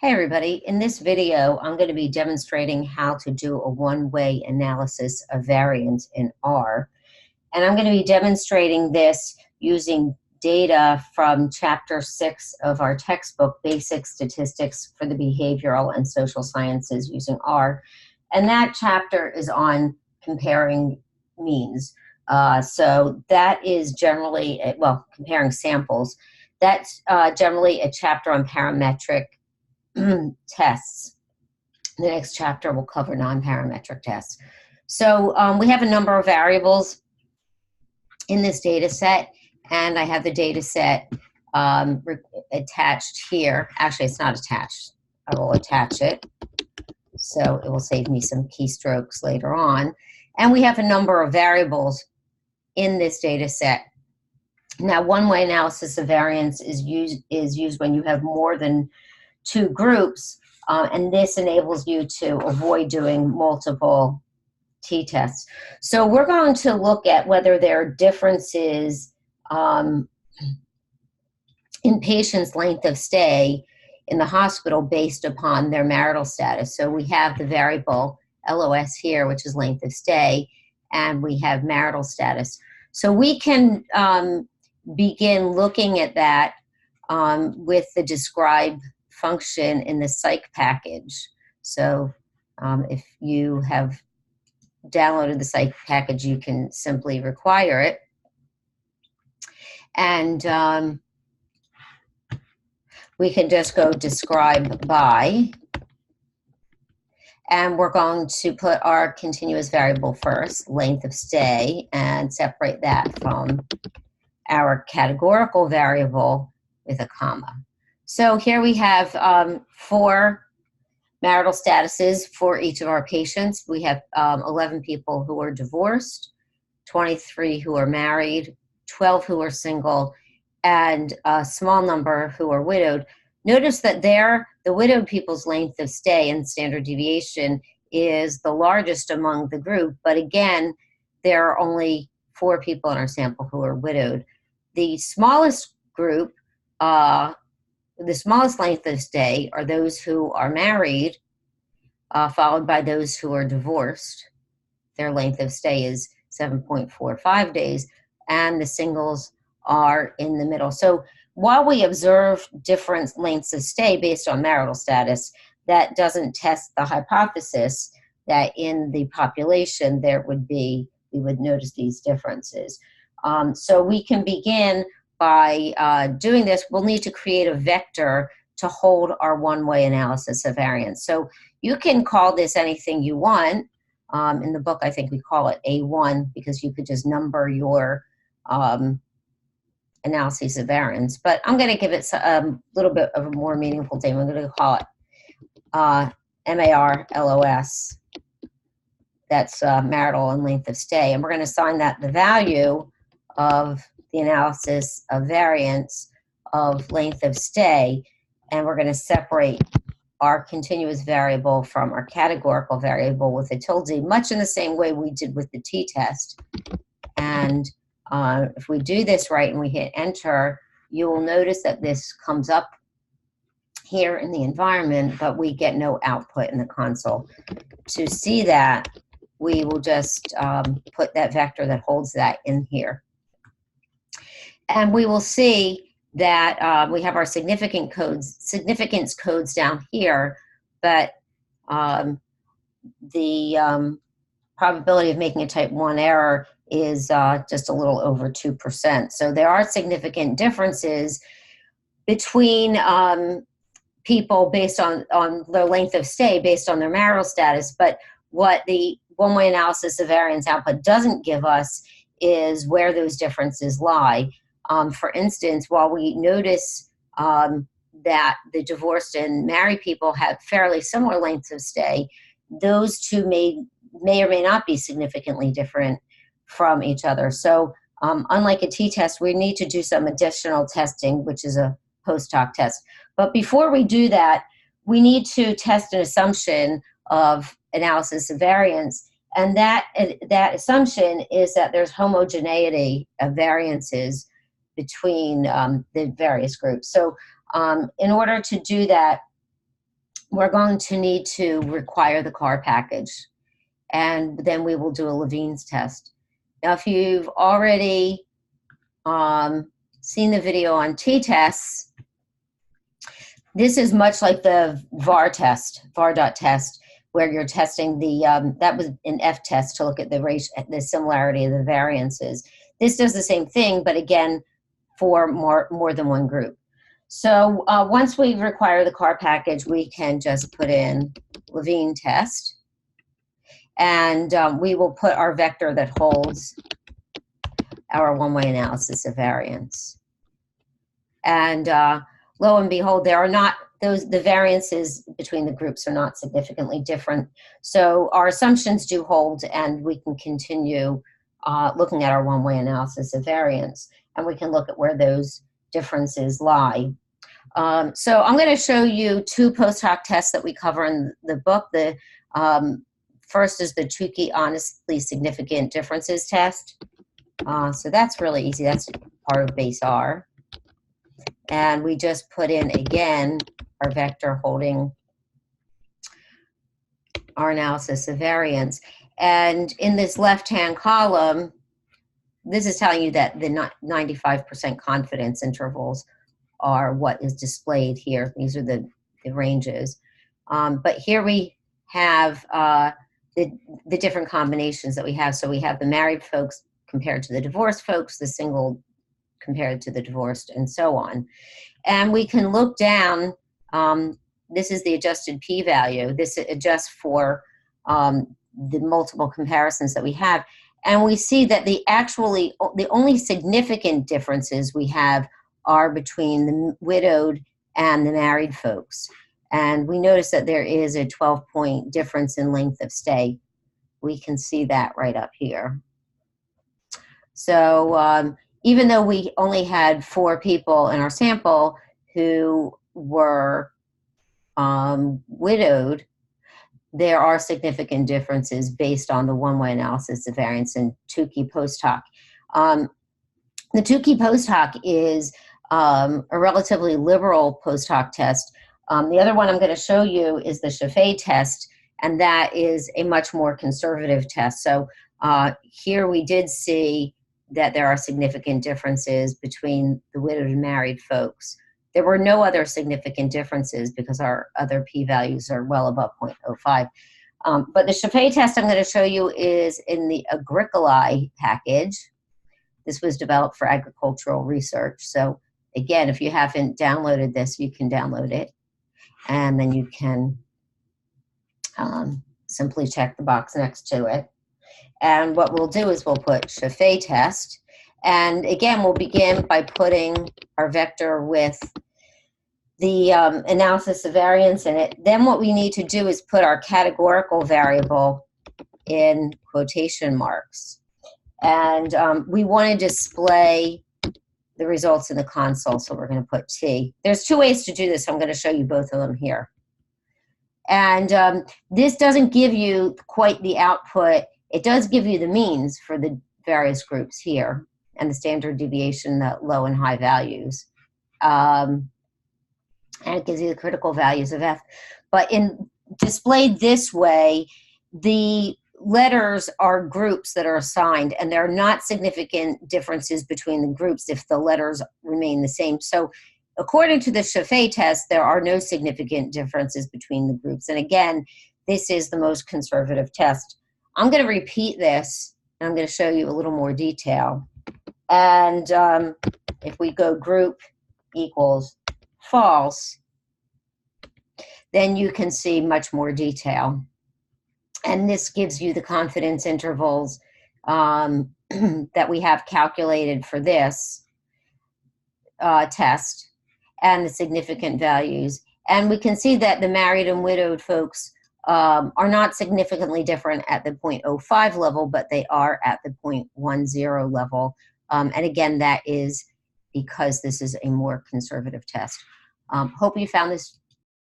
Hey everybody, in this video I'm going to be demonstrating how to do a one-way analysis of variance in R. And I'm going to be demonstrating this using data from Chapter 6 of our textbook, Basic Statistics for the Behavioral and Social Sciences using R. And that chapter is on comparing means. So that is generally, comparing samples. That's generally a chapter on parametric tests. The next chapter will cover non-parametric tests. So we have a number of variables in this data set, and I have the data set attached here. Actually, it's not attached. I will attach it, so it will save me some keystrokes later on. And we have a number of variables in this data set. Now, one-way analysis of variance is used when you have more than two groups, and this enables you to avoid doing multiple t-tests. So we're going to look at whether there are differences in patients' length of stay in the hospital based upon their marital status. So we have the variable LOS here, which is length of stay, and we have marital status. So we can begin looking at that with the describe function in the psych package. So if you have downloaded the psych package, you can simply require it. And we can just go describe by. And we're going to put our continuous variable first, length of stay, and separate that from our categorical variable with a comma. So here we have 4 marital statuses for each of our patients. We have 11 people who are divorced, 23 who are married, 12 who are single, and a small number who are widowed. Notice that the widowed people's length of stay and standard deviation is the largest among the group, but again, there are only 4 people in our sample who are widowed. The smallest group, the smallest length of stay are those who are married, followed by those who are divorced. Their length of stay is 7.45 days, and the singles are in the middle. So while we observe different lengths of stay based on marital status, that doesn't test the hypothesis that in the population we would notice these differences. So we can begin by doing this. We'll need to create a vector to hold our one-way analysis of variance. So you can call this anything you want. In the book, I think we call it A1 because you could just number your analyses of variance. But I'm going to give it a little bit of a more meaningful name. I'm going to call it MAR-LOS. That's marital and length of stay. And we're going to assign that the value of the analysis of variance of length of stay, and we're going to separate our continuous variable from our categorical variable with a tilde, much in the same way we did with the t-test. And if we do this right and we hit enter, you will notice that this comes up here in the environment, but we get no output in the console. To see that, we will just put that vector that holds that in here. And we will see that we have our significance codes down here, but the probability of making a type 1 error is just a little over 2%. So there are significant differences between people based on their length of stay, based on their marital status, but what the one-way analysis of variance output doesn't give us is where those differences lie. For instance, while we notice that the divorced and married people have fairly similar lengths of stay, those two may or may not be significantly different from each other. So unlike a t-test, we need to do some additional testing, which is a post-hoc test. But before we do that, we need to test an assumption of analysis of variance. And that assumption is that there's homogeneity of variances between the various groups. So in order to do that, we're going to need to require the CAR package, and then we will do a Levine's test. Now, if you've already seen the video on t-tests, this is much like the VAR test, var.test, where you're testing the, that was an F test to look at the similarity of the variances. This does the same thing, but again, for more than one group. So once we require the CAR package, we can just put in Levine test, and we will put our vector that holds our one-way analysis of variance. And lo and behold, there are not the variances between the groups are not significantly different. So our assumptions do hold, and we can continue looking at our one-way analysis of variance, and we can look at where those differences lie. So I'm going to show you two post hoc tests that we cover in the book. The first is the Tukey honestly significant differences test. So that's really easy. That's part of base R. And we just put in, again, our vector holding our analysis of variance. And in this left-hand column, this is telling you that the 95% confidence intervals are what is displayed here. These are the ranges. But here we have the different combinations that we have. So we have the married folks compared to the divorced folks, the single compared to the divorced, and so on. And we can look down. This is the adjusted p-value. This adjusts for the multiple comparisons that we have. And we see that the only significant differences we have are between the widowed and the married folks. And we notice that there is a 12-point difference in length of stay. We can see that right up here. So even though we only had 4 people in our sample who were widowed, there are significant differences based on the one-way analysis of variance in Tukey post hoc. The Tukey post hoc is a relatively liberal post hoc test. The other one I'm going to show you is the Scheffe test, and that is a much more conservative test. So here we did see that there are significant differences between the widowed and married folks. There were no other significant differences because our other p-values are well above 0.05. But the Scheffe test I'm going to show you is in the Agricolae package. This was developed for agricultural research. So again, if you haven't downloaded this, you can download it. And then you can simply check the box next to it. And what we'll do is we'll put Scheffe test. And again, we'll begin by putting our vector with the analysis of variance in it. Then what we need to do is put our categorical variable in quotation marks. And we want to display the results in the console, so we're going to put T. There's 2 ways to do this. I'm going to show you both of them here. And this doesn't give you quite the output. It does give you the means for the various groups here and the standard deviation, the low and high values. And it gives you the critical values of F. But displayed this way, the letters are groups that are assigned, and there are not significant differences between the groups if the letters remain the same. So according to the Scheffe test, there are no significant differences between the groups. And again, this is the most conservative test. I'm going to repeat this, and I'm going to show you a little more detail. And if we go group equals false, then you can see much more detail. And this gives you the confidence intervals that we have calculated for this test and the significant values. And we can see that the married and widowed folks are not significantly different at the 0.05 level, but they are at the 0.10 level. And again, that is because this is a more conservative test. Hope you found this